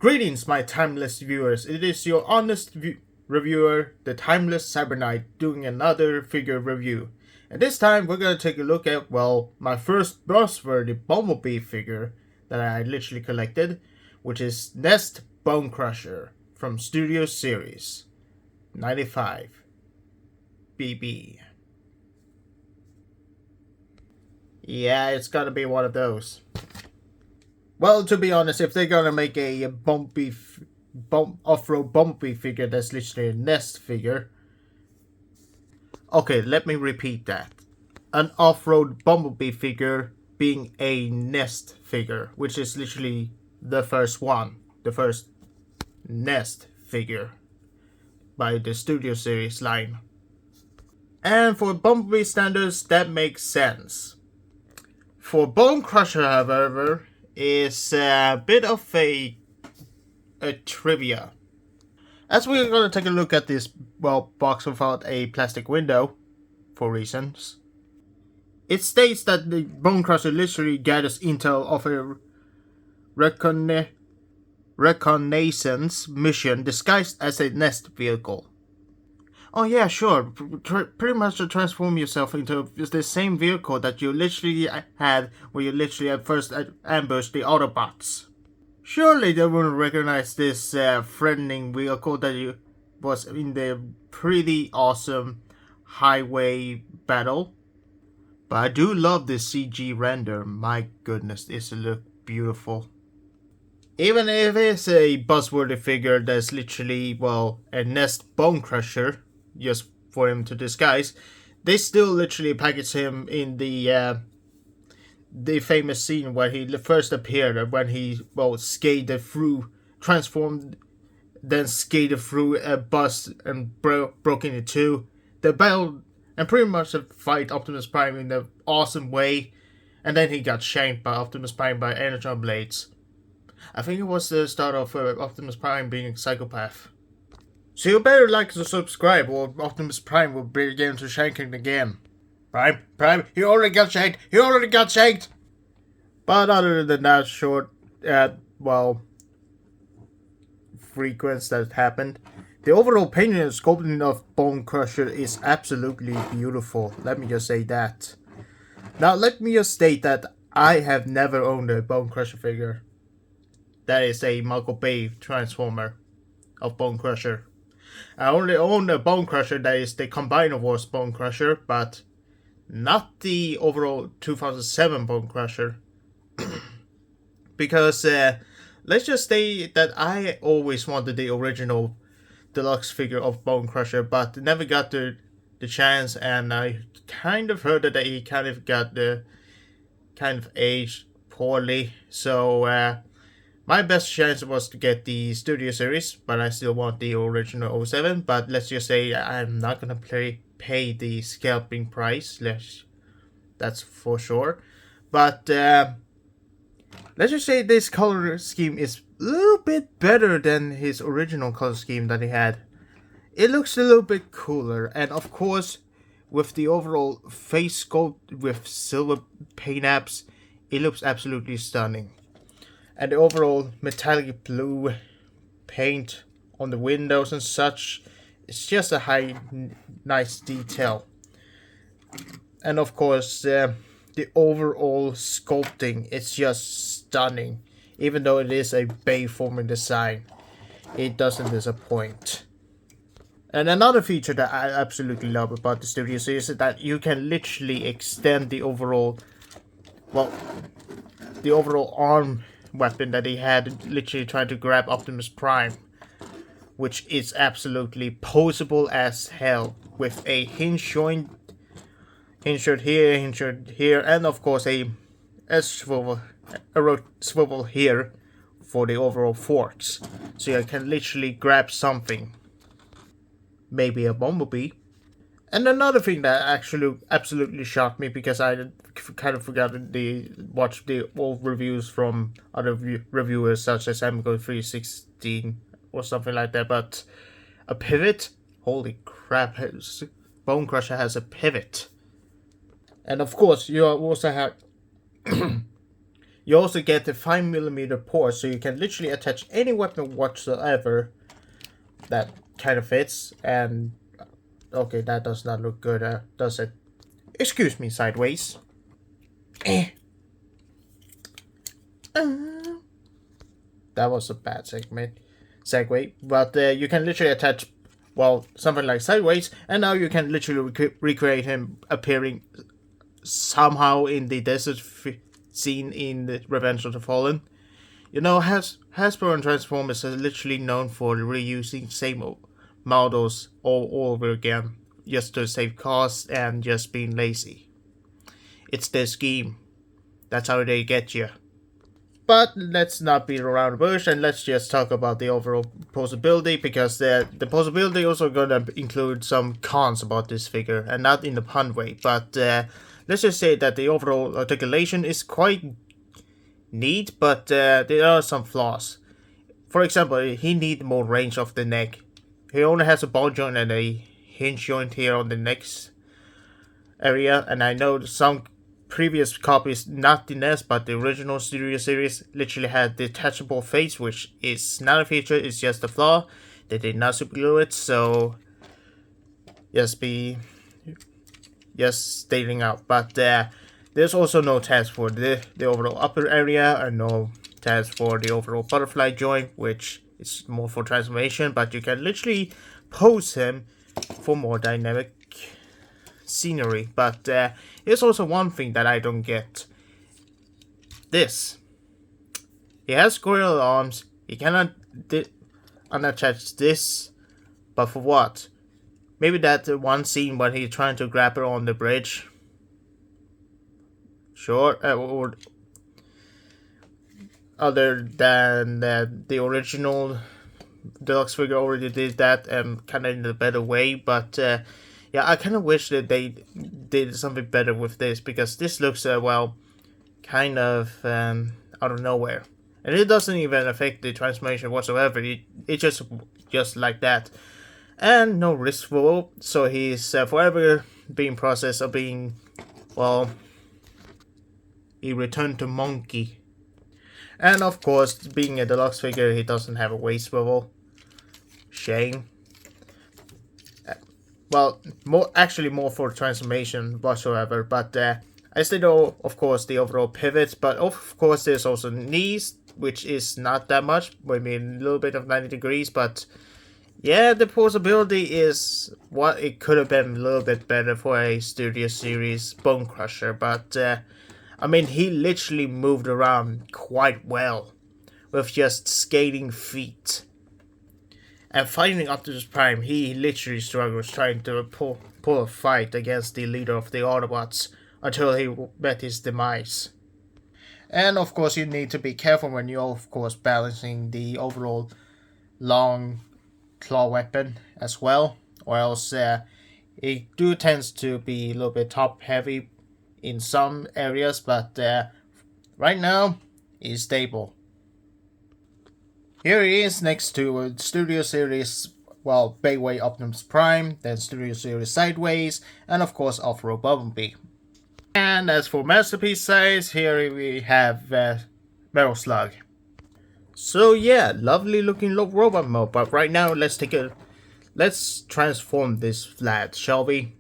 Greetings, my timeless viewers. It is your honest reviewer, the timeless CyberKnight, doing another figure review. And this time we're going to take a look at, well, my first Buzzworthy Bumblebee figure that I literally collected, which is N.E.S.T Bonecrusher from Studio Series 95 BB. Yeah, it's gotta be one of those. Well, to be honest, if they're gonna make a off-road Bumblebee figure that's literally a N.E.S.T figure. Okay, let me repeat that. An off-road Bumblebee figure being a N.E.S.T figure, which is literally the first one. The first N.E.S.T figure by the Studio Series line. And for Bumblebee standards, that makes sense. For Bonecrusher, however, is a bit of a trivia. As we're going to take a look at this, well, box without a plastic window, for reasons. It states that the Bonecrusher literally gathers intel of a reconnaissance mission disguised as a N.E.S.T vehicle. Oh yeah, sure. Pretty much to transform yourself into the same vehicle that you literally had when you literally at first ambushed the Autobots. Surely they wouldn't recognize this threatening vehicle that was in the pretty awesome highway battle. But I do love this CG render. My goodness, this look beautiful. Even if it's a Buzzworthy figure that's literally, well, a N.E.S.T Bonecrusher, just for him to disguise, they still literally package him in the famous scene where he first appeared, when he, well, skated through, transformed, then skated through a bus and broke into two. The battle and pretty much fight Optimus Prime in an awesome way, and then he got shanked by Optimus Prime by energon blades. I think it was the start of Optimus Prime being a psychopath. So you better like and subscribe, or Optimus Prime will begin to shank him again. Prime, he already got shanked! But other than that short, frequency that happened, the overall painting and sculpting of Bonecrusher is absolutely beautiful. Let me just say that. Now, let me just state that I have never owned a Bonecrusher figure. That is a Michael Bay Transformer of Bonecrusher. I only own a Bonecrusher that is the Combiner Wars Bonecrusher, but not the overall 2007 Bonecrusher. Because let's just say that I always wanted the original deluxe figure of Bonecrusher, but never got the chance, and I kind of heard that he kind of aged poorly. So my best chance was to get the Studio Series, but I still want the original 07. But let's just say I'm not gonna pay the scalping price. That's for sure. But let's just say this color scheme is a little bit better than his original color scheme that he had. It looks a little bit cooler, and of course, with the overall face sculpt with silver paint apps, it looks absolutely stunning. And the overall metallic blue paint on the windows and such, it's just a nice detail. And of course, the overall sculpting, it's just stunning. Even though it is a bay-forming design, it doesn't disappoint. And another feature that I absolutely love about the Studio Series is that you can literally extend the overall, arm weapon that he had, literally trying to grab Optimus Prime, which is absolutely poseable as hell, with a hinge joint, hinge here, and of course a swivel here for the overall forks, so you can literally grab something, maybe a Bumblebee. And another thing that actually absolutely shocked me, because I kind of forgot to watch the old reviews from other reviewers such as Amigo 316 or something like that, but a pivot? Holy crap, Bonecrusher has a pivot. And of course, you also have You also get the 5mm port, so you can literally attach any weapon whatsoever that kind of fits. And okay, that does not look good, does it? Excuse me, sideways. That was a bad segue. But you can literally attach, well, something like sideways, and now you can literally recreate him appearing somehow in the desert scene in the Revenge of the Fallen. You know, Hasbro and Transformers are literally known for reusing same models all over again, just to save costs and just being lazy. It's their scheme. That's how they get you. But let's not beat around the bush, and let's just talk about the overall posability, because the posability also gonna include some cons about this figure, and not in the pun way, but let's just say that the overall articulation is quite neat, but there are some flaws. For example, he needs more range of the neck. He only has a ball joint and a hinge joint here on the neck area, and I know some previous copies, not the N.E.S.T, but the original Studio Series, literally had detachable face, which is not a feature, it's just a flaw. They did not superglue it, so just stating out. But there's also no tags for the overall upper area, and no tags for the overall butterfly joint, which is more for transformation, but you can literally pose him for more dynamic scenery. But here's also one thing that I don't get. This. He has squirrel arms. He cannot unattach this. But for what? Maybe that one scene when he's trying to grab her on the bridge. Sure. Or other than the original deluxe figure already did that, and kind of in a better way. But yeah, I kind of wish that they did something better with this, because this looks, well, kind of out of nowhere. And it doesn't even affect the transformation whatsoever. It just like that. And no wrist swivel, so he's forever being processed of being, well, he returned to monkey. And of course, being a deluxe figure, he doesn't have a waist swivel. Shame. Well, more for transformation whatsoever, but I still know, of course, the overall pivots, but of course there's also knees, which is not that much, maybe a little bit of 90 degrees, but yeah, the posability is what it could have been a little bit better for a Studio Series Bonecrusher, but I mean, he literally moved around quite well with just skating feet. And fighting Optimus Prime, he literally struggles trying to pull a fight against the leader of the Autobots until he met his demise. And of course, you need to be careful when you're, of course, balancing the overall long claw weapon as well, or else it tends to be a little bit top heavy in some areas, but right now it's stable. Here he is next to Studio Series, well, Bayway Optimus Prime, then Studio Series Sideways, and of course Off-Road Bumblebee. And as for masterpiece size, here we have Metal Slug. So yeah, lovely looking robot mode, but right now let's transform this lad, shall we?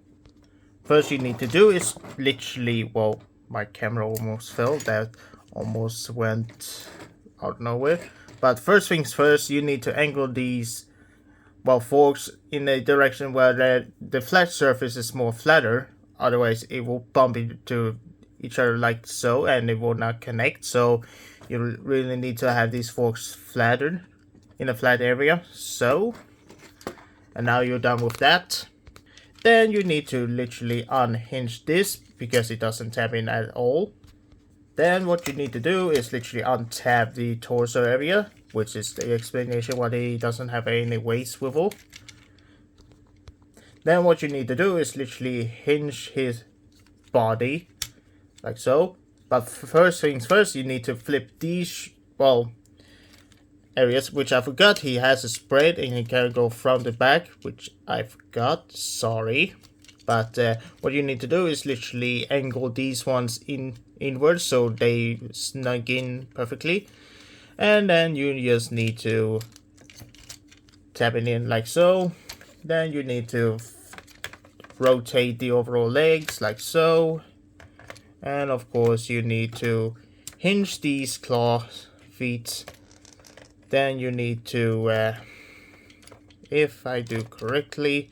First you need to do is literally, well, my camera almost fell, that almost went out nowhere. But first things first, you need to angle these, well, forks in a direction where the flat surface is more flatter. Otherwise, it will bump into each other like so, and it will not connect. So, you really need to have these forks flattened in a flat area. So, and now you're done with that. Then you need to literally unhinge this because it doesn't tap in at all. Then what you need to do is literally untap the torso area, which is the explanation why he doesn't have any waist swivel. Then what you need to do is literally hinge his body, like so. But first things first, you need to flip these, well, areas, which I forgot. He has a spread and he can go from the back, which I forgot, sorry. But what you need to do is literally angle these ones in inward so they snug in perfectly. And then you just need to tap it in like so. Then you need to rotate the overall legs like so. And of course you need to hinge these claw feet. Then you need to, if I do correctly,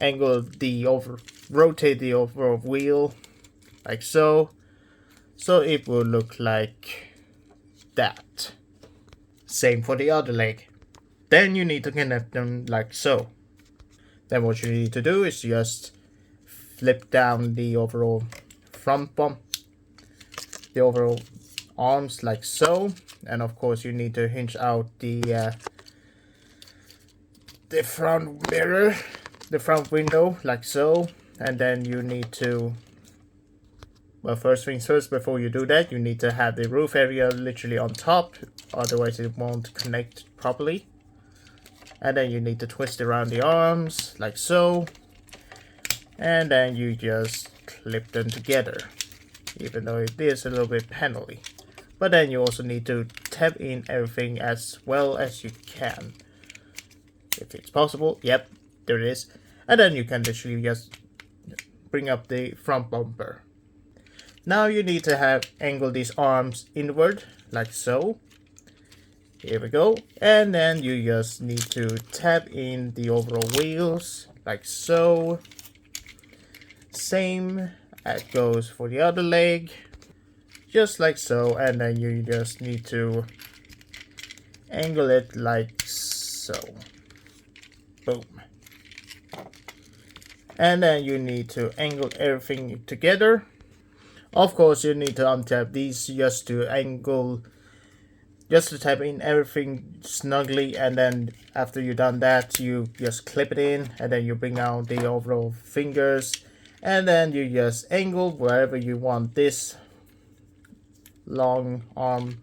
rotate the overall wheel like so. So it will look like that. Same for the other leg. Then you need to connect them like so. Then what you need to do is just flip down the overall the overall arms like so. And of course you need to hinge out the front mirror, the front window like so. And then you need to, well, first things first, before you do that, you need to have the roof area literally on top, otherwise it won't connect properly. And then you need to twist around the arms like so. And then you just clip them together, even though it is a little bit penalty. But then you also need to tap in everything as well as you can, if it's possible. Yep, there it is. And then you can literally just bring up the front bumper. Now you need to angle these arms inward like so. Here we go. And then you just need to tap in the overall wheels like so. Same as goes for the other leg, just like so. And then you just need to angle it like so. Boom. And then you need to angle everything together. Of course you need to untap these just to tap in everything snugly. And then after you've done that, you just clip it in, and then you bring out the overall fingers. And then you just angle wherever you want this long arm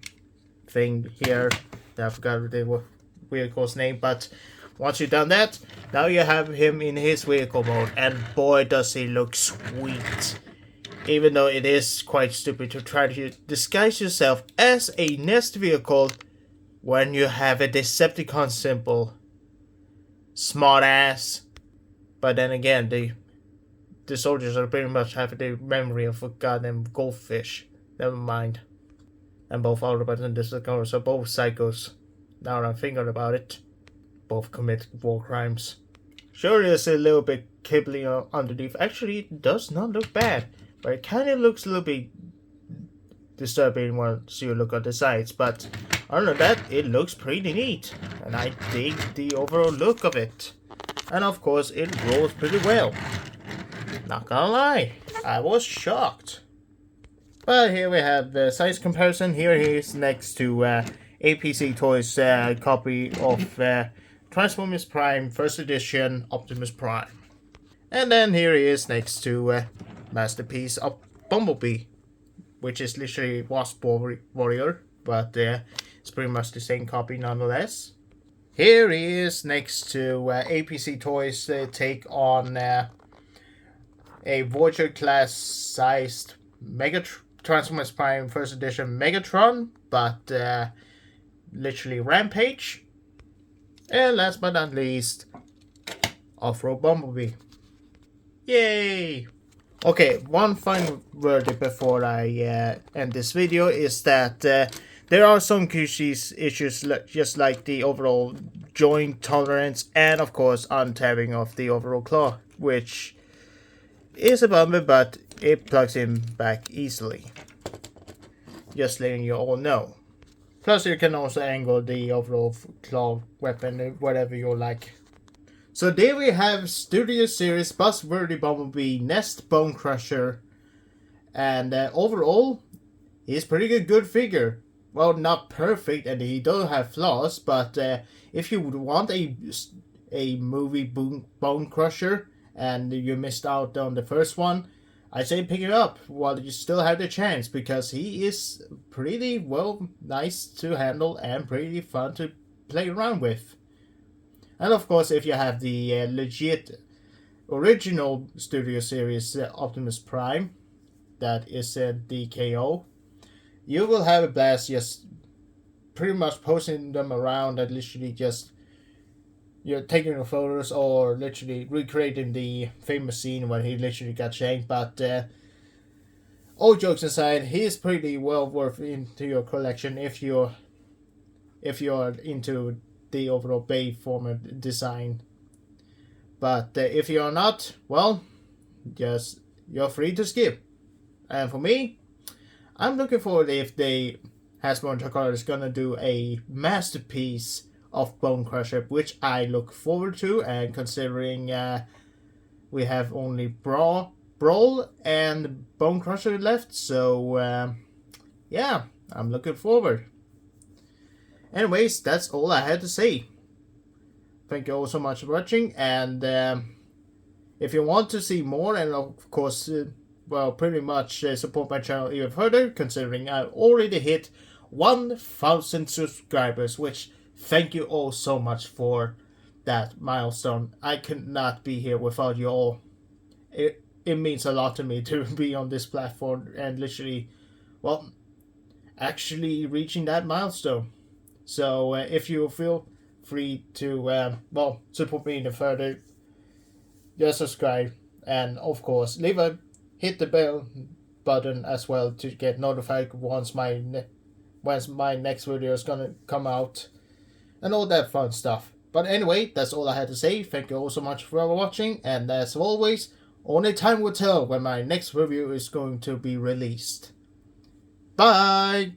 thing here. I forgot the vehicle's name, but once you've done that, now you have him in his vehicle mode, and boy does he look sweet. Even though it is quite stupid to try to disguise yourself as a N.E.S.T vehicle when you have a Decepticon symbol. Smart ass. But then again, the soldiers are pretty much having the memory of a goddamn goldfish. Never mind. And both Autobots and Decepticons are both psychos. Now that I'm thinking about it. Both commit war crimes. Sure, there's a little bit kibbling underneath. Actually, it does not look bad. But it kind of looks a little bit disturbing once you look at the sides. But other than that, it looks pretty neat. And I dig the overall look of it. And of course, it rolls pretty well. Not gonna lie, I was shocked. But here we have the size comparison. Here he is next to APC Toys copy of Transformers Prime First Edition Optimus Prime. And then here he is next to Masterpiece of Bumblebee, which is literally Wasp Warrior, but it's pretty much the same copy nonetheless. Here he is next to APC Toys take on a Voyager class sized Transformers Prime First Edition Megatron, but literally Rampage. And last but not least, Off-Road Bumblebee. Yay! Okay, one final word before I end this video is that there are some issues just like the overall joint tolerance and of course untabbing of the overall claw, which is a bummer, but it plugs in back easily. Just letting you all know. Plus you can also angle the overall claw weapon whatever you like. So there we have Studio Series Buzzworthy Bumblebee N.E.S.T Bonecrusher. And overall, he's pretty good figure. Well, not perfect and he does have flaws, but if you would want a movie Bonecrusher and you missed out on the first one, I say pick it up while you still have the chance, because he is pretty nice to handle and pretty fun to play around with. And of course, if you have the legit original Studio Series Optimus Prime, that isn't DKO. You will have a blast just pretty much posting them around and literally just you're taking the photos or literally recreating the famous scene when he literally got shanked. But all jokes aside, he is pretty well worth into your collection if you're into the overall Bay format design. But if you're not, well, just you're free to skip. And for me, I'm looking forward if they Hasbro Takara is gonna do a masterpiece of Bonecrusher, which I look forward to. And considering we have only Brawl and Bonecrusher left, so yeah, I'm looking forward. Anyways, that's all I had to say. Thank you all so much for watching, and if you want to see more, and of course, pretty much support my channel even further, considering I've already hit 1,000 subscribers, which thank you all so much for that milestone. I could not be here without you all. It means a lot to me to be on this platform and literally, well, actually reaching that milestone. So if you feel free to support me even further, just subscribe, and of course hit the bell button as well to get notified once my next video is gonna come out and all that fun stuff. But anyway, that's all I had to say. Thank you all so much for watching, and as always, only time will tell when my next review is going to be released. Bye!